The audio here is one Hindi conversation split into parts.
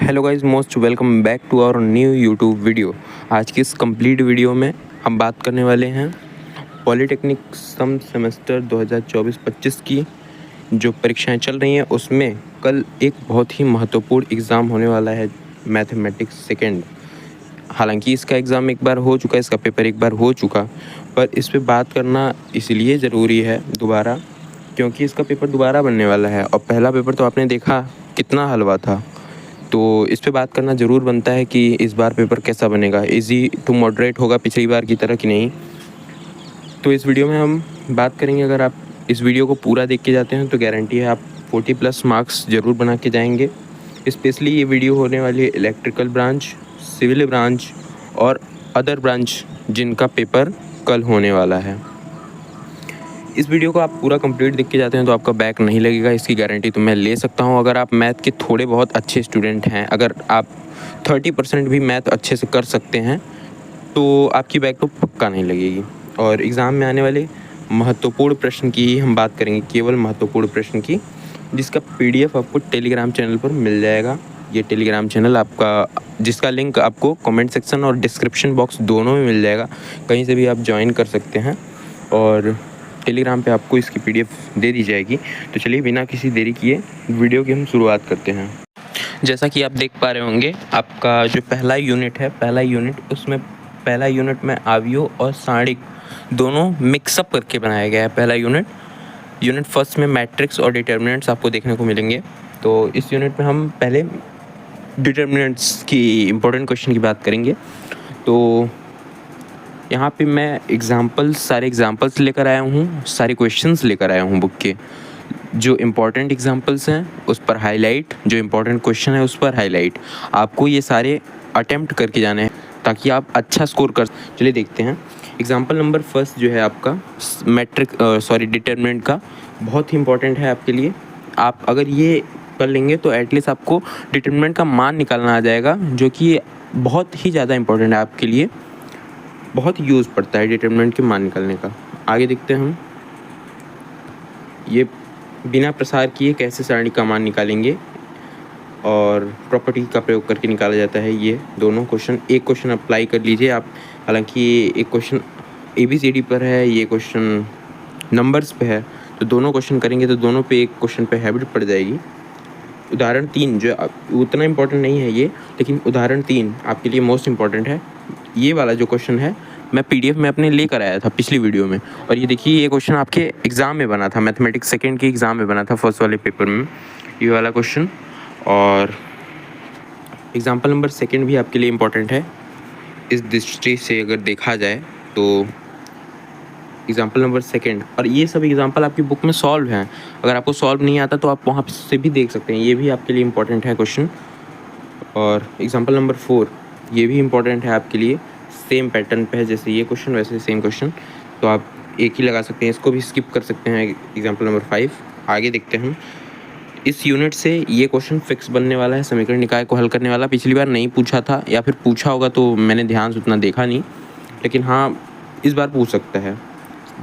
Hello guys, most welcome back to our new YouTube video. आज की इस कंप्लीट वीडियो में हम बात करने वाले हैं पॉलिटेक्निक सम सेमेस्टर 2024-25 की जो परीक्षाएं चल रही हैं उसमें कल एक बहुत ही महत्वपूर्ण एग्ज़ाम होने वाला है, मैथमेटिक्स सेकेंड। हालांकि इसका एग्ज़ाम एक बार हो चुका है, इसका पेपर एक बार हो चुका, पर इस पर बात करना इसलिए ज़रूरी है दोबारा क्योंकि इसका पेपर दोबारा बनने वाला है और पहला पेपर तो आपने देखा कितना हलवा था। तो इस पे बात करना ज़रूर बनता है कि इस बार पेपर कैसा बनेगा, इजी टू मॉडरेट होगा पिछली बार की तरह कि नहीं। तो इस वीडियो में हम बात करेंगे, अगर आप इस वीडियो को पूरा देख के जाते हैं तो गारंटी है आप 40+ मार्क्स ज़रूर बना के जाएंगे। स्पेशली ये वीडियो होने वाली है इलेक्ट्रिकल ब्रांच, सिविल ब्रांच और अदर ब्रांच जिनका पेपर कल होने वाला है। इस वीडियो को आप पूरा कंप्लीट देख के जाते हैं तो आपका बैक नहीं लगेगा, इसकी गारंटी तो मैं ले सकता हूं। अगर आप मैथ के थोड़े बहुत अच्छे स्टूडेंट हैं, अगर आप 30% भी मैथ अच्छे से कर सकते हैं तो आपकी बैक तो पक्का नहीं लगेगी। और एग्ज़ाम में आने वाले महत्वपूर्ण प्रश्न की ही हम बात करेंगे, केवल महत्वपूर्ण प्रश्न की, जिसका PDF आपको टेलीग्राम चैनल पर मिल जाएगा। ये टेलीग्राम चैनल आपका, जिसका लिंक आपको कमेंट सेक्शन और डिस्क्रिप्शन बॉक्स दोनों में मिल जाएगा, कहीं से भी आप ज्वाइन कर सकते हैं और टेलीग्राम पे आपको इसकी PDF दे दी जाएगी। तो चलिए बिना किसी देरी किए वीडियो की हम शुरुआत करते हैं। जैसा कि आप देख पा रहे होंगे, आपका जो पहला यूनिट है, उसमें पहला यूनिट में आव्यूह और सारणिक दोनों मिक्सअप करके बनाया गया है। पहला यूनिट फर्स्ट में मैट्रिक्स और डिटर्मिनेंट्स आपको देखने को मिलेंगे। तो इस यूनिट में हम पहले डिटर्मिनेंट्स की इम्पोर्टेंट क्वेश्चन की बात करेंगे। तो यहाँ पे मैं सारे एग्जांपल्स लेकर आया हूँ, सारे क्वेश्चंस लेकर आया हूँ बुक के। जो इम्पोर्टेंट एग्जांपल्स हैं उस पर हाईलाइट, जो इम्पोर्टेंट क्वेश्चन है उस पर हाईलाइट। आपको ये सारे अटेम्प्ट करके जाने हैं ताकि आप अच्छा स्कोर कर। चलिए देखते हैं। एग्जाम्पल नंबर फर्स्ट जो है आपका डिटर्मिनेंट का, बहुत ही इंपॉर्टेंट है आपके लिए। आप अगर ये कर लेंगे तो एटलीस्ट आपको डिटर्मिनेंट का मान निकालना आ जाएगा, जो कि बहुत ही ज़्यादा इंपॉर्टेंट है आपके लिए, बहुत यूज़ पड़ता है डिटर्मिनेंट के मान निकालने का। आगे देखते हैं हम। ये बिना प्रसार किए कैसे सारणी का मान निकालेंगे और प्रॉपर्टी का प्रयोग करके निकाला जाता है, ये दोनों क्वेश्चन। एक क्वेश्चन अप्लाई कर लीजिए आप, हालांकि एक क्वेश्चन ABCD पर है, ये क्वेश्चन नंबर्स पे है, तो दोनों क्वेश्चन करेंगे तो दोनों पे एक क्वेश्चन पे हैबिट पड़ जाएगी। उदाहरण 3 जो उतना इम्पोर्टेंट नहीं है ये, लेकिन उदाहरण 3 आपके लिए मोस्ट इम्पॉर्टेंट है। ये वाला जो क्वेश्चन है मैं PDF में अपने लेकर आया था पिछली वीडियो में, और ये देखिए ये क्वेश्चन आपके एग्ज़ाम में बना था, मैथमेटिक्स सेकेंड के एग्ज़ाम में बना था, फर्स्ट वाले पेपर में ये वाला क्वेश्चन। और एग्जाम्पल नंबर सेकेंड भी आपके लिए इम्पोर्टेंट है इस दृष्टि से अगर देखा जाए तो। एग्जाम्पल नंबर सेकेंड, और ये सब एग्जाम्पल आपकी बुक में सॉल्व हैं, अगर आपको सॉल्व नहीं आता तो आप वहाँ से भी देख सकते हैं, ये भी आपके लिए इम्पोर्टेंट है क्वेश्चन। और एग्जाम्पल नंबर 4 ये भी इम्पोर्टेंट है आपके लिए, सेम पैटर्न पे है जैसे ये क्वेश्चन वैसे सेम क्वेश्चन, तो आप एक ही लगा सकते हैं, इसको भी स्किप कर सकते हैं। एग्जाम्पल नंबर 5 आगे देखते हैं हम। इस यूनिट से ये क्वेश्चन फिक्स बनने वाला है, समीकरण निकाय को हल करने वाला। पिछली बार नहीं पूछा था, या फिर पूछा होगा तो मैंने ध्यान से उतना देखा नहीं, लेकिन हाँ इस बार पूछ सकता है।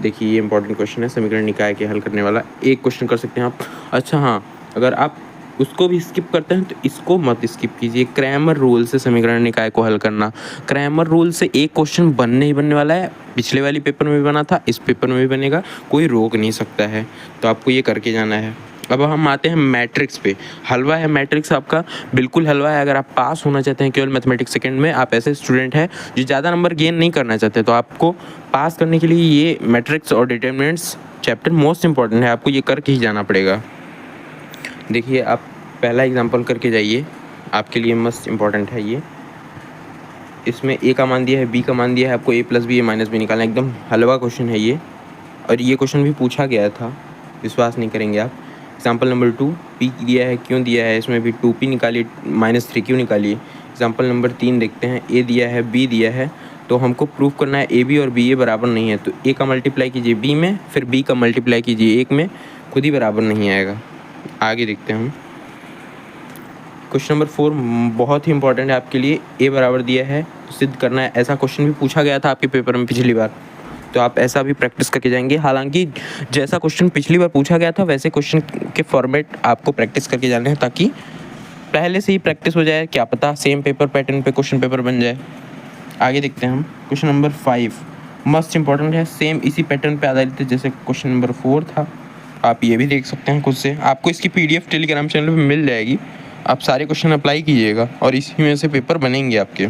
देखिए ये इंपॉर्टेंट क्वेश्चन है, समीकरण निकाय के हल करने वाला। एक क्वेश्चन कर सकते हैं आप। अच्छा हाँ, अगर आप उसको भी स्किप करते हैं तो इसको मत स्किप कीजिए। क्रैमर रूल से समीकरण निकाय को हल करना, क्रैमर रूल से एक क्वेश्चन बनने ही बनने वाला है। पिछले वाले पेपर में भी बना था, इस पेपर में भी बनेगा, कोई रोक नहीं सकता है, तो आपको ये करके जाना है। अब हम आते हैं मैट्रिक्स पे। हलवा है मैट्रिक्स आपका, बिल्कुल हलवा है। अगर आप पास होना चाहते हैं केवल मैथमेटिक्स सेकेंड में, आप ऐसे स्टूडेंट हैं जो ज़्यादा नंबर गेन नहीं करना चाहते, तो आपको पास करने के लिए ये मैट्रिक्स और डिटर्मिनेंट्स चैप्टर मोस्ट इंपॉर्टेंट है, आपको ये करके ही जाना पड़ेगा। देखिए आप पहला एग्जाम्पल करके जाइए, आपके लिए मस्ट इम्पॉर्टेंट है ये। इसमें A का मान दिया है, B का मान दिया है, आपको A+B -B निकालना। एकदम हलवा क्वेश्चन है ये, और ये क्वेश्चन भी पूछा गया था, विश्वास नहीं करेंगे आप। एग्जाम्पल नंबर 2 P दिया है, क्यों दिया है, इसमें भी 2P निकालिए, -3Q निकालिए। एग्जाम्पल नंबर 3 देखते हैं। A दिया है, B दिया है, तो हमको प्रूव करना है AB और BA बराबर नहीं है, तो A का मल्टीप्लाई कीजिए B में, फिर B का मल्टीप्लाई कीजिए 1 में, खुद ही बराबर नहीं आएगा। आगे देखते हैं हम। क्वेश्चन नंबर 4 बहुत ही इंपॉर्टेंट है आपके लिए। A बराबर दिया है तो सिद्ध करना है। ऐसा क्वेश्चन भी पूछा गया था आपके पेपर में पिछली बार, तो आप ऐसा भी प्रैक्टिस करके जाएंगे। हालांकि जैसा क्वेश्चन पिछली बार पूछा गया था वैसे क्वेश्चन के फॉर्मेट आपको प्रैक्टिस करके जाने हैं, ताकि पहले से ही प्रैक्टिस हो जाए, क्या पता सेम पेपर पैटर्न पे क्वेश्चन पेपर बन जाए। आगे देखते हैं हम क्वेश्चन नंबर 5, मस्ट इंपॉर्टेंट है, सेम इसी पैटर्न पे आधारित है जैसे क्वेश्चन नंबर 4 था। आप ये भी देख सकते हैं खुद से, आपको इसकी PDF टेलीग्राम चैनल पे मिल जाएगी। आप सारे क्वेश्चन अप्लाई कीजिएगा और इसी में से पेपर बनेंगे आपके।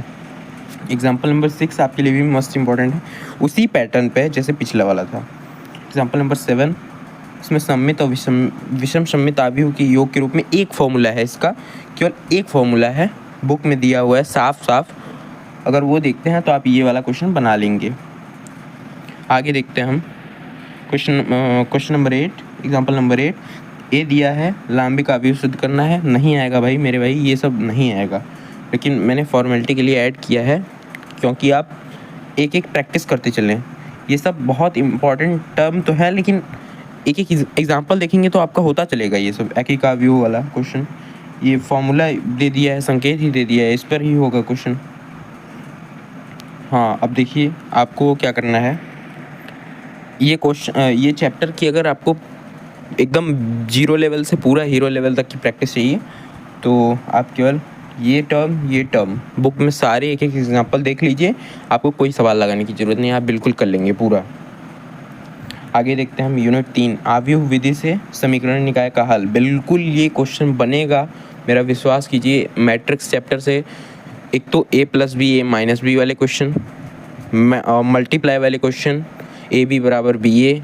एग्जाम्पल नंबर 6 आपके लिए भी मस्ट इंपॉर्टेंट है, उसी पैटर्न पे जैसे पिछला वाला था। एग्जाम्पल नंबर 7, इसमें सम्मित और विषम सम्मित आव्यूह के योग के रूप में एक फॉर्मूला है, इसका केवल एक फॉर्मूला है, बुक में दिया हुआ है साफ साफ। अगर वो देखते हैं तो आप ये वाला क्वेश्चन बना लेंगे। आगे देखते हैं हम क्वेश्चन नंबर 8, एग्जाम्पल नंबर 8, ए दिया है लांबिक आव्यूह सिद्ध करना है। नहीं आएगा भाई मेरे भाई, ये सब नहीं आएगा, लेकिन मैंने फॉर्मेलिटी के लिए ऐड किया है क्योंकि आप एक एक प्रैक्टिस करते चलें। ये सब बहुत इम्पॉर्टेंट टर्म तो है, लेकिन एक एक एग्जाम्पल देखेंगे तो आपका होता चलेगा ये सब। एक आव्यूह वाला क्वेश्चन, ये फॉर्मूला दे दिया है, संकेत ही दे दिया है, इस पर ही होगा क्वेश्चन। हाँ, अब देखिए आपको क्या करना है। ये क्वेश्चन, ये चैप्टर की अगर आपको एकदम जीरो लेवल से पूरा हीरो लेवल तक की प्रैक्टिस चाहिए तो आप केवल ये टर्म बुक में सारे एक एक एग्जांपल देख लीजिए। आपको कोई सवाल लगाने की ज़रूरत नहीं, आप बिल्कुल कर लेंगे पूरा। आगे देखते हैं हम यूनिट 3, आव्यूह विधि से समीकरण निकाय का हल। बिल्कुल ये क्वेश्चन बनेगा, मेरा विश्वास कीजिए। मैट्रिक्स चैप्टर से एक तो A+B A-B वाले क्वेश्चन, मल्टीप्लाई वाले क्वेश्चन, AB = BA,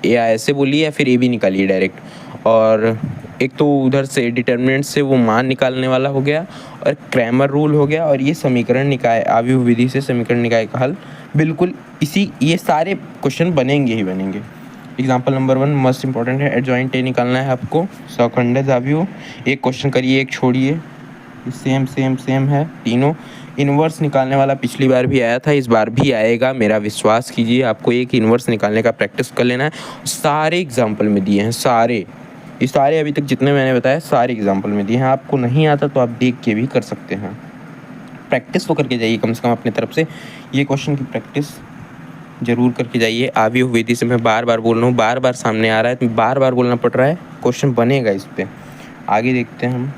या ऐसे बोलिए या फिर AB निकालिए डायरेक्ट। और एक तो उधर से डिटर्मिनेंट से वो मान निकालने वाला हो गया, और क्रैमर रूल हो गया, और ये समीकरण निकाय, आव्यूह विधि से समीकरण निकाय का हल। बिल्कुल ये सारे क्वेश्चन बनेंगे ही बनेंगे। एग्जाम्पल नंबर 1 मस्ट इंपॉर्टेंट है, एडजॉइंट ए निकालना है आपको, सौखंडज आव्यूह। एक क्वेश्चन करिए, एक छोड़िए, सेम है तीनों। इन्वर्स निकालने वाला पिछली बार भी आया था, इस बार भी आएगा, मेरा विश्वास कीजिए। आपको एक इन्वर्स निकालने का प्रैक्टिस कर लेना है। सारे एग्जाम्पल में दिए हैं, ये सारे अभी तक जितने मैंने बताया सारे एग्जाम्पल में दिए हैं। आपको नहीं आता तो आप देख के भी कर सकते हैं, प्रैक्टिस तो करके जाइए कम से कम अपनी तरफ से। ये क्वेश्चन की प्रैक्टिस ज़रूर करके जाइए। आव्यूह विधि से मैं बार बार बोल रहा हूँ, बार बार सामने आ रहा है तो बार बार बोलना पड़ रहा है, क्वेश्चन बनेगा इस पर। आगे देखते हैं हम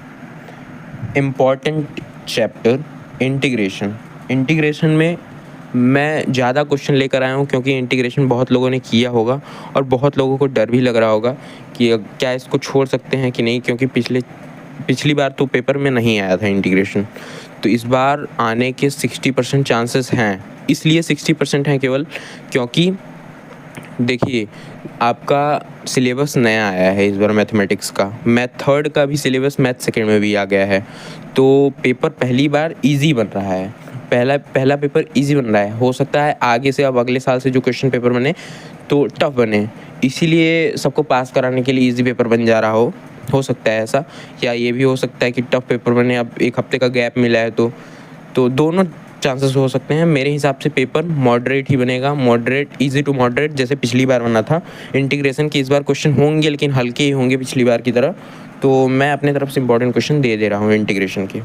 इम्पॉर्टेंट चैप्टर इंटीग्रेशन में मैं ज़्यादा क्वेश्चन लेकर आया हूँ क्योंकि इंटीग्रेशन बहुत लोगों ने किया होगा और बहुत लोगों को डर भी लग रहा होगा कि क्या इसको छोड़ सकते हैं कि नहीं, क्योंकि पिछली बार तो पेपर में नहीं आया था इंटीग्रेशन। तो इस बार आने के 60% चांसेस हैं। इसलिए 60% हैं केवल क्योंकि देखिए आपका सिलेबस नया आया है इस बार मैथमेटिक्स का। मैथ थर्ड का भी सिलेबस मैथ सेकेंड में भी आ गया है, तो पेपर पहली बार इजी बन रहा है। पहला पेपर इजी बन रहा है। हो सकता है आगे से, अब अगले साल से जो क्वेश्चन पेपर बने तो टफ बने, इसीलिए सबको पास कराने के लिए इजी पेपर बन जा रहा हो सकता है ऐसा। या ये भी हो सकता है कि टफ पेपर बने, अब एक हफ्ते का गैप मिला है तो दोनों चांसेस हो सकते हैं। मेरे हिसाब से पेपर मॉडरेट ही बनेगा, इजी टू मॉडरेट, जैसे पिछली बार बना था। इंटीग्रेशन के इस बार क्वेश्चन होंगे लेकिन हल्के ही होंगे पिछली बार की तरह। तो मैं अपने तरफ से इंपॉर्टेंट क्वेश्चन दे रहा हूँ इंटीग्रेशन के।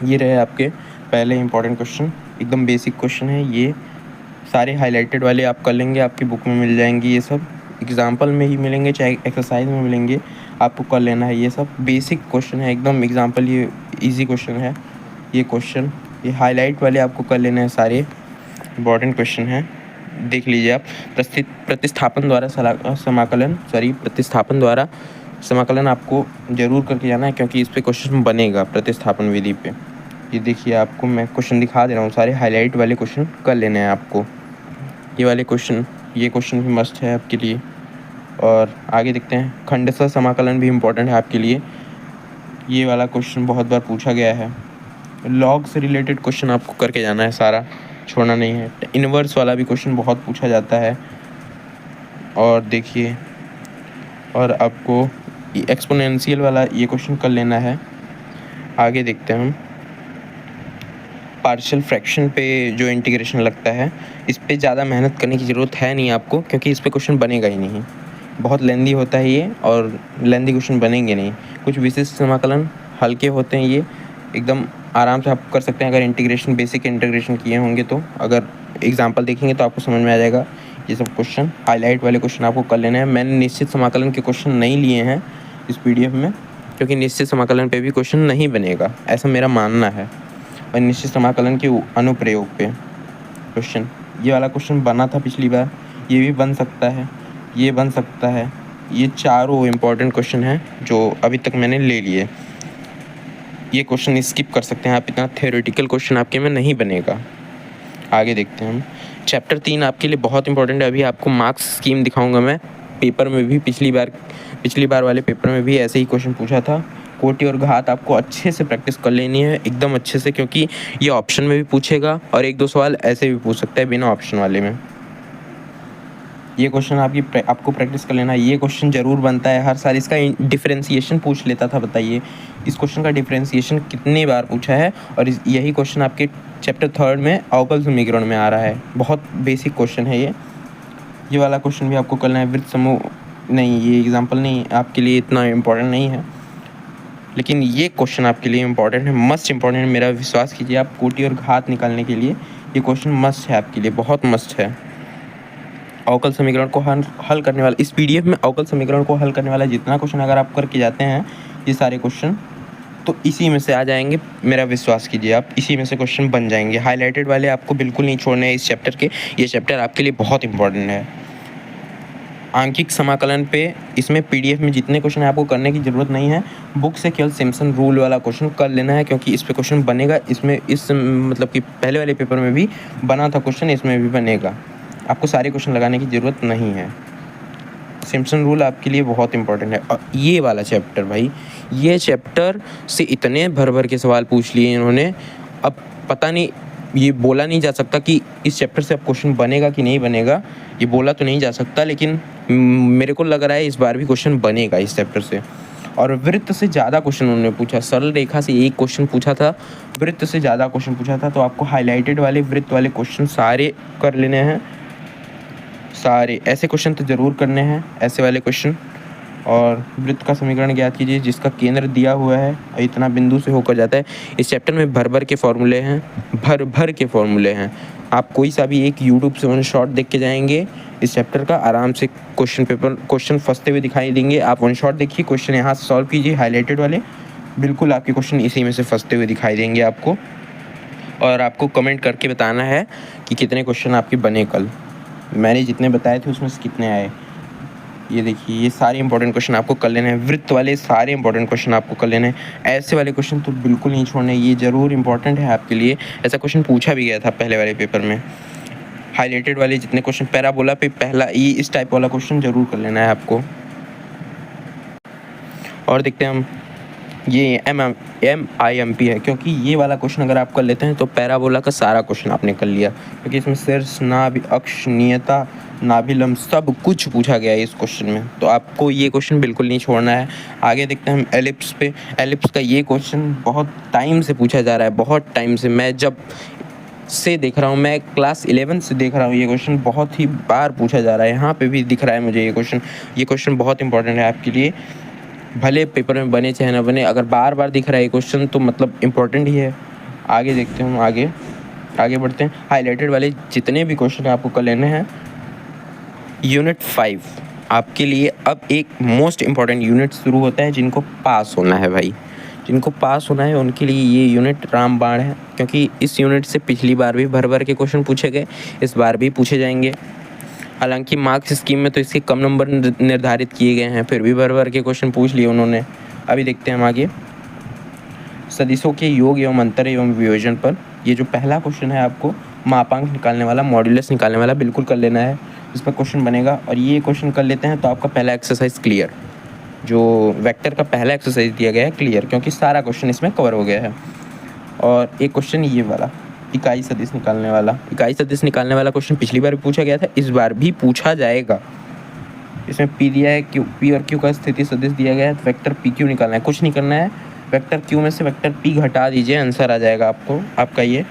ये रहे आपके पहले इंपॉर्टेंट क्वेश्चन, एकदम बेसिक क्वेश्चन है। ये सारे हाईलाइटेड वाले आप कर लेंगे, आपकी बुक में मिल जाएंगी। ये सब एग्जाम्पल में ही मिलेंगे चाहे एक्सरसाइज में मिलेंगे, आपको कर लेना है। ये सब बेसिक क्वेश्चन है एकदम एग्जाम्पल, ये ईजी क्वेश्चन है। ये क्वेश्चन ये हाईलाइट वाले आपको कर लेने हैं, सारे इंपॉर्टेंट क्वेश्चन हैं, देख लीजिए आप। प्रतिस्थापन द्वारा समाकलन आपको ज़रूर करके जाना है क्योंकि इस पे क्वेश्चन बनेगा प्रतिस्थापन विधि पे। ये देखिए आपको मैं क्वेश्चन दिखा दे रहा हूँ, सारे हाईलाइट वाले क्वेश्चन कर लेने हैं आपको। ये क्वेश्चन भी मस्ट है आपके लिए। और आगे देखते हैं, खंडशः समाकलन भी इम्पोर्टेंट है आपके लिए। ये वाला क्वेश्चन बहुत बार पूछा गया है। लॉग से रिलेटेड क्वेश्चन आपको करके जाना है, सारा छोड़ना नहीं है। इन्वर्स वाला भी क्वेश्चन बहुत पूछा जाता है। और देखिए, और आपको एक्सपोनेंशियल वाला ये क्वेश्चन कर लेना है। आगे देखते हैं हम पार्शियल फ्रैक्शन पे जो इंटीग्रेशन लगता है, इस पे ज़्यादा मेहनत करने की ज़रूरत है नहीं आपको क्योंकि इस पे क्वेश्चन बनेगा ही नहीं। बहुत लेंदी होता है ये और लेंदी क्वेश्चन बनेंगे नहीं। कुछ विशिष्ट समाकलन हल्के होते हैं, ये एकदम आराम से आप कर सकते हैं अगर बेसिक इंटीग्रेशन किए होंगे तो। अगर एग्जाम्पल देखेंगे तो आपको समझ में आ जाएगा। ये सब क्वेश्चन हाईलाइट वाले क्वेश्चन आपको कर लेना है। मैंने निश्चित समाकलन के क्वेश्चन नहीं लिए हैं इस PDF में, क्योंकि निश्चित समाकलन पे भी क्वेश्चन नहीं बनेगा, ऐसा मेरा मानना है। और निश्चित समाकलन के अनुप्रयोग पे क्वेश्चन, ये वाला क्वेश्चन बना था पिछली बार, ये भी बन सकता है, ये बन सकता है। ये चारों इम्पॉर्टेंट क्वेश्चन हैं जो अभी तक मैंने ले लिए। ये क्वेश्चन स्किप कर सकते हैं आप, इतना थ्योरेटिकल क्वेश्चन आपके में नहीं बनेगा। आगे देखते हैं हम। चैप्टर 3 आपके लिए बहुत इंपॉर्टेंट है। अभी आपको मार्क्स स्कीम दिखाऊंगा मैं। पेपर में भी पिछली बार वाले पेपर में भी ऐसे ही क्वेश्चन पूछा था। कोटि और घात आपको अच्छे से प्रैक्टिस कर लेनी है, एकदम अच्छे से, क्योंकि ये ऑप्शन में भी पूछेगा और 1-2 सवाल ऐसे भी पूछ सकता है बिना ऑप्शन वाले में। ये क्वेश्चन आपको प्रैक्टिस कर लेना है। ये क्वेश्चन ज़रूर बनता है हर साल। इसका डिफरेंशिएशन पूछ लेता था, बताइए इस क्वेश्चन का डिफरेंशिएशन कितने बार पूछा है। और यही क्वेश्चन आपके चैप्टर 3 में अवकल समीकरण में आ रहा है। बहुत बेसिक क्वेश्चन है ये वाला क्वेश्चन भी आपको करना है। वृत्त समूह नहीं, ये एग्जाम्पल नहीं आपके लिए इतना इम्पोर्टेंट नहीं है, लेकिन ये क्वेश्चन आपके लिए इम्पॉर्टेंट है, मस्ट इम्पॉर्टेंट। मेरा विश्वास कीजिए, आप कोटि और घात निकालने के लिए ये क्वेश्चन मस्ट है आपके लिए, बहुत मस्ट है। अवकल समीकरण को हल करने वाला, इस पीडीएफ में अवकल समीकरण को हल करने वाला जितना क्वेश्चन अगर आप करके जाते हैं ये सारे क्वेश्चन, तो इसी में से आ जाएंगे। मेरा विश्वास कीजिए, आप इसी में से क्वेश्चन बन जाएंगे। हाईलाइटेड वाले आपको बिल्कुल नहीं छोड़ने हैं इस चैप्टर के। ये चैप्टर आपके लिए बहुत इंपॉर्टेंट है। आंकिक समाकलन पे इसमें पीडीएफ में जितने क्वेश्चन है आपको करने की ज़रूरत नहीं है। बुक से केवल सिम्पसन रूल वाला क्वेश्चन कर लेना है, क्योंकि इस पे क्वेश्चन बनेगा। इसमें मतलब कि पहले वाले पेपर में भी बना था क्वेश्चन, इसमें भी बनेगा। आपको सारे क्वेश्चन लगाने की ज़रूरत नहीं है। सिम्पसन रूल आपके लिए बहुत इंपॉर्टेंट है। और ये वाला चैप्टर भाई, ये चैप्टर से इतने भर के सवाल पूछ लिए इन्होंने, अब पता नहीं, ये बोला नहीं जा सकता कि इस चैप्टर से अब क्वेश्चन बनेगा कि नहीं बनेगा। ये बोला तो नहीं जा सकता, लेकिन मेरे को लग रहा है इस बार भी क्वेश्चन बनेगा इस चैप्टर से। और वृत्त से ज़्यादा क्वेश्चन उन्होंने पूछा। सरल रेखा से एक क्वेश्चन पूछा था, वृत्त से ज़्यादा क्वेश्चन पूछा था। तो आपको हाईलाइटेड वाले वृत्त वाले क्वेश्चन सारे कर लेने हैं, सारे ऐसे क्वेश्चन तो ज़रूर करने हैं, ऐसे वाले क्वेश्चन। और वृत्त का समीकरण ज्ञात कीजिए जिसका केंद्र दिया हुआ है, इतना बिंदु से होकर जाता है। इस चैप्टर में भर के फॉर्मूले हैं, भर के फॉर्मूले हैं। आप कोई सा भी एक यूट्यूब से वन शॉट देख के जाएंगे इस चैप्टर का, आराम से क्वेश्चन फंसते हुए दिखाई देंगे। आप वन शॉट देखिए, क्वेश्चन यहाँ से सॉल्व कीजिए हाईलाइटेड वाले, बिल्कुल आपके क्वेश्चन इसी में से फंसते हुए दिखाई देंगे आपको। और आपको कमेंट करके बताना है कि कितने क्वेश्चन आपके बने कल। मैंने जितने बताए थे उसमें से कितने आए। ये देखिए, ये सारे इंपॉर्टेंट क्वेश्चन आपको कर लेने हैं। वृत्त वाले सारे इंपॉर्टेंट क्वेश्चन आपको कर लेने हैं। ऐसे वाले क्वेश्चन तो बिल्कुल नहीं छोड़ने, ये ज़रूर इंपॉर्टेंट है आपके लिए। ऐसा क्वेश्चन पूछा भी गया था पहले वाले पेपर में। हाईलाइटेड वाले जितने क्वेश्चन, पैराबोला पे पहला ये इस टाइप वाला क्वेश्चन ज़रूर कर लेना है आपको। और देखते हैं हम, ये MIMP है, क्योंकि ये वाला क्वेश्चन अगर आप कर लेते हैं तो पैराबोला का सारा क्वेश्चन आपने कर लिया, क्योंकि इसमें शीर्ष, नाभि, अक्ष, नियता, नाभिलंब सब कुछ पूछा गया है इस क्वेश्चन में। तो आपको ये क्वेश्चन बिल्कुल नहीं छोड़ना है। आगे देखते हैं हम एलिप्स पे। एलिप्स का ये क्वेश्चन बहुत टाइम से पूछा जा रहा है, बहुत टाइम से। मैं जब से देख रहा हूँ, मैं क्लास 11 से देख रहा हूँ, ये क्वेश्चन बहुत ही बार पूछा जा रहा है। यहाँ पे भी दिख रहा है मुझे ये क्वेश्चन बहुत इंपॉर्टेंट है आपके लिए। भले पेपर में बने चाहे ना बने, अगर बार बार दिख रहा है ये क्वेश्चन तो मतलब इम्पोर्टेंट ही है। आगे देखते हैं हम, आगे बढ़ते हैं। हाईलाइटेड वाले जितने भी क्वेश्चन आपको कर लेने हैं। यूनिट 5 आपके लिए अब एक मोस्ट इम्पॉर्टेंट यूनिट शुरू होता है। जिनको पास होना है भाई, जिनको पास होना है उनके लिए ये यूनिट रामबाण है, क्योंकि इस यूनिट से पिछली बार भी भर के क्वेश्चन पूछे गए, इस बार भी पूछे जाएंगे। हालांकि मार्क्स स्कीम में तो इसके कम नंबर निर्धारित किए गए हैं, फिर भी भर के क्वेश्चन पूछ लिए उन्होंने। अभी देखते हैं हम आगे, सदिशों के योग एवं अंतर एवं वियोजन पर। ये जो पहला क्वेश्चन है आपको मापांक निकालने वाला, मॉड्यूलस निकालने वाला, बिल्कुल कर लेना है, इस पर क्वेश्चन बनेगा। और ये क्वेश्चन कर लेते हैं तो आपका पहला एक्सरसाइज क्लियर, जो वेक्टर का पहला एक्सरसाइज दिया गया है क्लियर, क्योंकि सारा क्वेश्चन इसमें कवर हो गया है। और एक क्वेश्चन ये वाला इकाई सदिश निकालने वाला क्वेश्चन पिछली बार भी पूछा गया था, इस बार भी पूछा जाएगा। इसमें P दिया है, P और Q का स्थिति सदिश दिया गया है, तो वेक्टर PQ निकालना है। कुछ नहीं करना है, वेक्टर Q में से वेक्टर P घटा दीजिए, आंसर आ जाएगा आपका। ये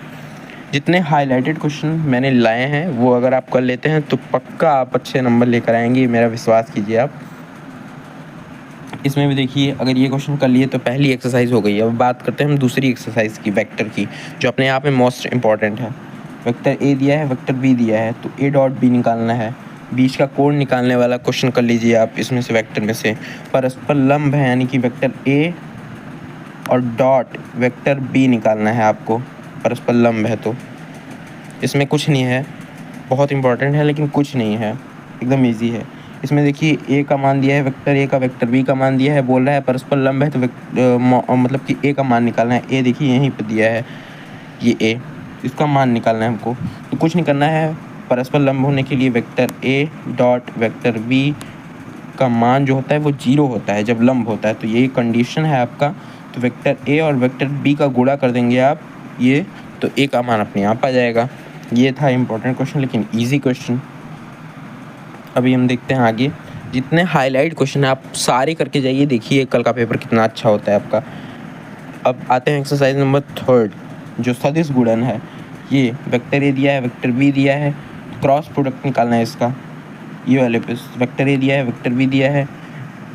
जितने हाईलाइटेड क्वेश्चन मैंने लाए हैं वो अगर आप कर लेते हैं तो पक्का आप अच्छे नंबर लेकर आएंगे, मेरा विश्वास कीजिए आप। इसमें भी देखिए, अगर ये क्वेश्चन कर लिए तो पहली एक्सरसाइज हो गई। अब बात करते हैं हम दूसरी एक्सरसाइज की, वेक्टर की, जो अपने आप में मोस्ट इंपॉर्टेंट है। वेक्टर A दिया है, वेक्टर B दिया है, तो A डॉट B निकालना है। बीच का कोण निकालने वाला क्वेश्चन कर लीजिए आप इसमें से, वेक्टर में से। परस्पर लंब है यानी कि वेक्टर ए और डॉट वेक्टर बी निकालना है आपको। परस्पर लंब है तो इसमें कुछ नहीं है, बहुत इंपॉर्टेंट है लेकिन कुछ नहीं है, एकदम इजी है। इसमें देखिए ए का मान दिया है, वेक्टर ए का वेक्टर बी का मान दिया है, बोल रहा है परस्पर लंब है तो मतलब कि ए का मान निकालना है। ए देखिए यहीं पे दिया है, ये ए, इसका मान निकालना है हमको। तो कुछ नहीं करना है, परस्पर लंब होने के लिए vector A dot vector B का मान जो होता है वो 0 होता है जब लंब होता है, तो यही कंडीशन है आपका। तो वेक्टर ए और वेक्टर बी का गुणा कर देंगे आप ये, तो ए का मान अपने आप आ जाएगा। ये था इम्पोर्टेंट क्वेश्चन लेकिन इजी क्वेश्चन। अभी हम देखते हैं आगे, जितने हाईलाइट क्वेश्चन है आप सारे करके जाइए, देखिए कल का पेपर कितना अच्छा होता है आपका। अब आते हैं एक्सरसाइज नंबर 3 जो सदिश गुणन है। ये वेक्टर ए दिया है, वेक्टर बी दिया है, क्रॉस प्रोडक्ट निकालना है इसका। ये वाले पे वेक्टर ए दिया है, वेक्टर बी दिया है,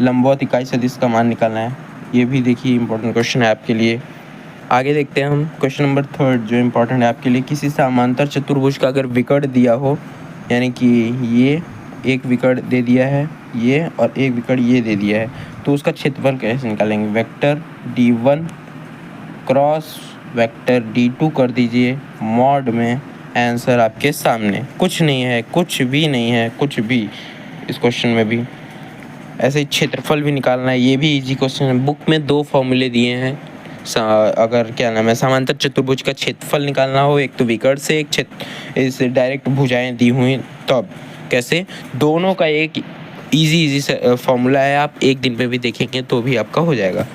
लंबवत इकाई सदिश का मान निकालना है। ये भी देखिए इंपॉर्टेंट क्वेश्चन है आपके लिए। आगे देखते हैं हम क्वेश्चन नंबर 3 जो इम्पोर्टेंट है आपके लिए। किसी समांतर चतुर्भुज का अगर विकर्ण दिया हो, यानी कि ये एक विकर्ण दे दिया है ये और एक विकर्ण ये दे दिया है, तो उसका क्षेत्रफल कैसे निकालेंगे। Vector D1 cross vector D2 कर दीजिए मॉड में, आंसर आपके सामने। कुछ नहीं है, कुछ भी नहीं है, कुछ भी इस क्वेश्चन में भी। ऐसे ही क्षेत्रफल भी निकालना है, ये भी इजी क्वेश्चन है। बुक में 2 फॉर्मूले दिए हैं, अगर क्या नाम है समांतर चतुर्भुज का क्षेत्रफल निकालना हो, एक तो विकर्ण से, एक क्षेत्र इस डायरेक्ट भुजाएं दी हुई, तब कैसे, दोनों का एक इजी फॉर्मूला है। आप एक दिन पे भी देखेंगे तो भी आपका हो जाएगा।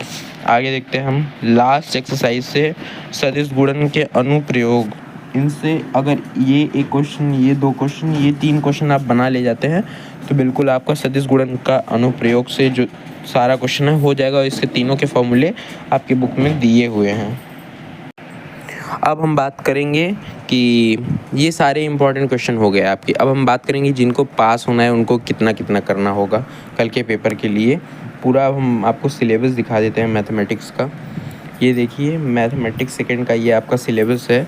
आगे देखते हैं हम लास्ट एक्सरसाइज से, सदिश गुणन के अनुप्रयोग। इनसे अगर ये एक क्वेश्चन, ये 2 क्वेश्चन, ये 3 क्वेश्चन आप बना ले जाते हैं तो बिल्कुल आपका सदिश गुणन का अनुप्रयोग से जो सारा क्वेश्चन है हो जाएगा। और इसके तीनों के फॉर्मूले आपकी बुक में दिए हुए हैं। अब हम बात करेंगे कि ये सारे इंपॉर्टेंट क्वेश्चन हो गए आपके। अब हम बात करेंगे जिनको पास होना है उनको कितना कितना करना होगा कल के पेपर के लिए। पूरा हम आपको सिलेबस दिखा देते हैं मैथमेटिक्स का। ये देखिए मैथमेटिक्स सेकेंड का ये आपका सिलेबस है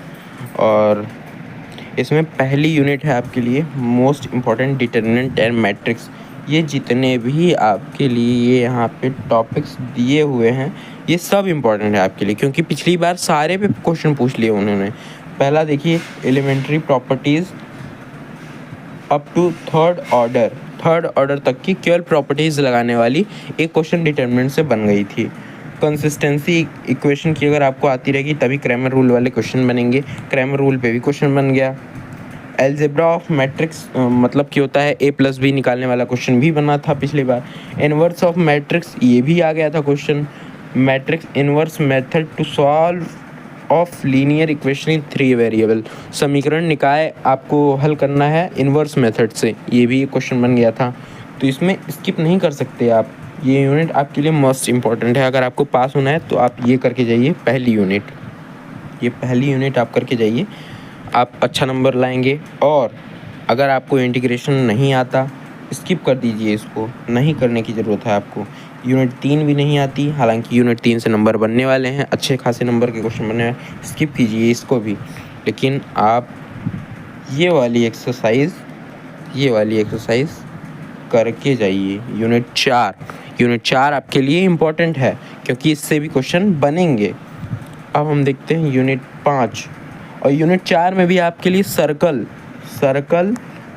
और इसमें पहली यूनिट है आपके लिए most important determinant and matrix. ये जितने भी आपके लिए ये यहाँ पे टॉपिक्स दिए हुए हैं ये सब इम्पॉर्टेंट है आपके लिए, क्योंकि पिछली बार सारे पे क्वेश्चन पूछ लिए उन्होंने। पहला देखिए elementary properties up to third order तक की केवल प्रॉपर्टीज़ लगाने वाली एक क्वेश्चन डिटरमिनेंट से बन गई थी। कंसिस्टेंसी इक्वेशन की अगर आपको आती रहेगी तभी क्रैमर रूल वाले क्वेश्चन बनेंगे, क्रैमर रूल पे भी क्वेश्चन बन गया। एल्जेब्रा ऑफ मैट्रिक्स मतलब कि होता है A+B निकालने वाला क्वेश्चन भी बना था पिछली बार। इन्वर्स ऑफ मैट्रिक्स ये भी आ गया था question. Matrix inverse method to solve of linear equation in 3 variable, समीकरण निकाय आपको हल करना है इन्वर्स मेथड से, ये भी एक क्वेश्चन बन गया था। तो इसमें स्किप नहीं कर सकते आप, ये यूनिट आपके लिए मोस्ट इम्पॉर्टेंट है। अगर आपको पास होना है तो आप ये करके जाइए पहली यूनिट, ये पहली यूनिट आप करके जाइए, आप अच्छा नंबर लाएंगे। और अगर आपको इंटीग्रेशन नहीं आता स्किप कर दीजिए, इसको नहीं करने की ज़रूरत है आपको। यूनिट 3 भी नहीं आती, हालांकि यूनिट 3 से नंबर बनने वाले हैं, अच्छे खासे नंबर के क्वेश्चन बनने वाले, स्किप कीजिए इसको भी। लेकिन आप ये वाली एक्सरसाइज करके जाइए। यूनिट 4 आपके लिए इम्पोर्टेंट है क्योंकि इससे भी क्वेश्चन बनेंगे। अब हम देखते हैं यूनिट 5 और यूनिट 4 में भी आपके लिए सर्कल,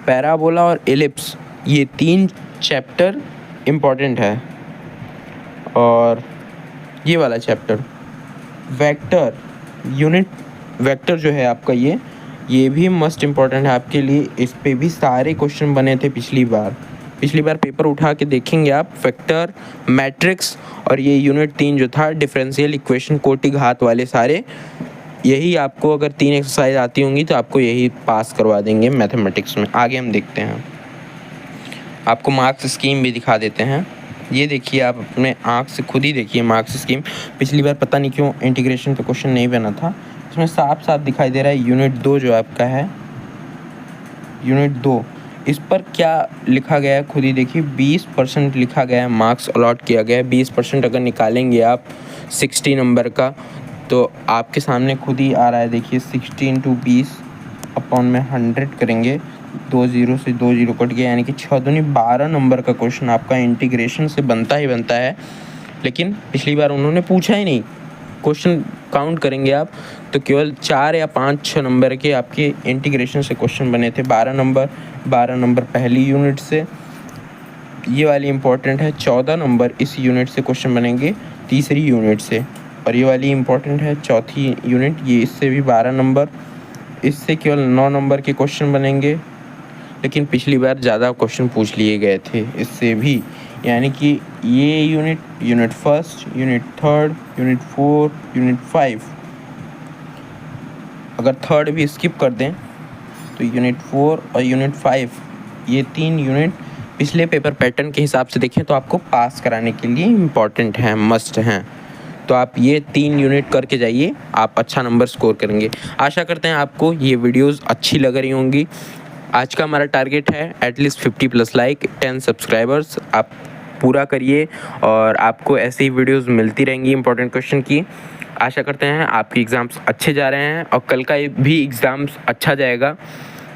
पैराबोला और एलिप्स, ये 3 चैप्टर इम्पॉर्टेंट है। और ये वाला चैप्टर वेक्टर जो है आपका ये भी मस्ट इम्पॉर्टेंट है आपके लिए। इस पे भी सारे क्वेश्चन बने थे पिछली बार पेपर उठा के देखेंगे आप। वेक्टर, मैट्रिक्स और ये यूनिट 3 जो था डिफरेंशियल इक्वेशन कोटि घात वाले सारे, यही आपको अगर 3 एक्सरसाइज आती होंगी तो आपको यही पास करवा देंगे मैथमेटिक्स में। आगे हम देखते हैं, आपको मार्क्स स्कीम भी दिखा देते हैं। ये देखिए आप अपने आँख से खुद ही देखिए मार्क्स स्कीम। पिछली बार पता नहीं क्यों इंटीग्रेशन पे क्वेश्चन नहीं बना था, इसमें साफ दिखाई दे रहा है। यूनिट 2 जो आपका है, यूनिट 2, इस पर क्या लिखा गया है खुद ही देखिए, 20% लिखा गया है, मार्क्स अलॉट किया गया है। 20% अगर निकालेंगे आप 60 नंबर का तो आपके सामने खुद ही आ रहा है, देखिए 16 × 20 अपॉन में 100 करेंगे 2 0 से 2 0 कट गया, यानी कि 6 दूनी 12 नंबर का क्वेश्चन आपका इंटीग्रेशन से बनता ही बनता है। लेकिन पिछली बार उन्होंने पूछा ही नहीं। क्वेश्चन काउंट करेंगे आप तो केवल 4 या 5-6 नंबर के आपके इंटीग्रेशन से क्वेश्चन बने थे। 12 नंबर पहली यूनिट से, ये वाली इम्पोर्टेंट है। 14 नंबर इस यूनिट से क्वेश्चन बनेंगे तीसरी यूनिट से, और ये वाली इम्पोर्टेंट है चौथी यूनिट, ये इससे भी 12 नंबर, इससे केवल 9 नंबर के क्वेश्चन बनेंगे। लेकिन पिछली बार ज़्यादा क्वेश्चन पूछ लिए गए थे इससे भी, यानी कि ये unit first, unit third, unit 4, unit 5, अगर थर्ड भी स्किप कर दें तो यूनिट 4 और यूनिट 5, ये 3 यूनिट पिछले पेपर पैटर्न के हिसाब से देखें तो आपको पास कराने के लिए इम्पॉर्टेंट हैं, मस्ट हैं। तो आप ये 3 यूनिट करके जाइए, आप अच्छा नंबर स्कोर करेंगे। आशा करते हैं आपको ये वीडियोस अच्छी लग रही होंगी। आज का हमारा टारगेट है एटलीस्ट 50+ लाइक, 10 सब्सक्राइबर्स। आप पूरा करिए और आपको ऐसी ही वीडियोस मिलती रहेंगी इंपॉर्टेंट क्वेश्चन की। आशा करते हैं आपके एग्ज़ाम्स अच्छे जा रहे हैं और कल का भी एग्ज़ाम्स अच्छा जाएगा।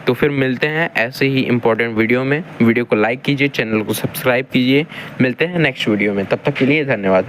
तो फिर मिलते हैं ऐसे ही इंपॉर्टेंट वीडियो में। वीडियो को लाइक कीजिए, चैनल को सब्सक्राइब कीजिए। मिलते हैं नेक्स्ट वीडियो में, तब तक के लिए धन्यवाद।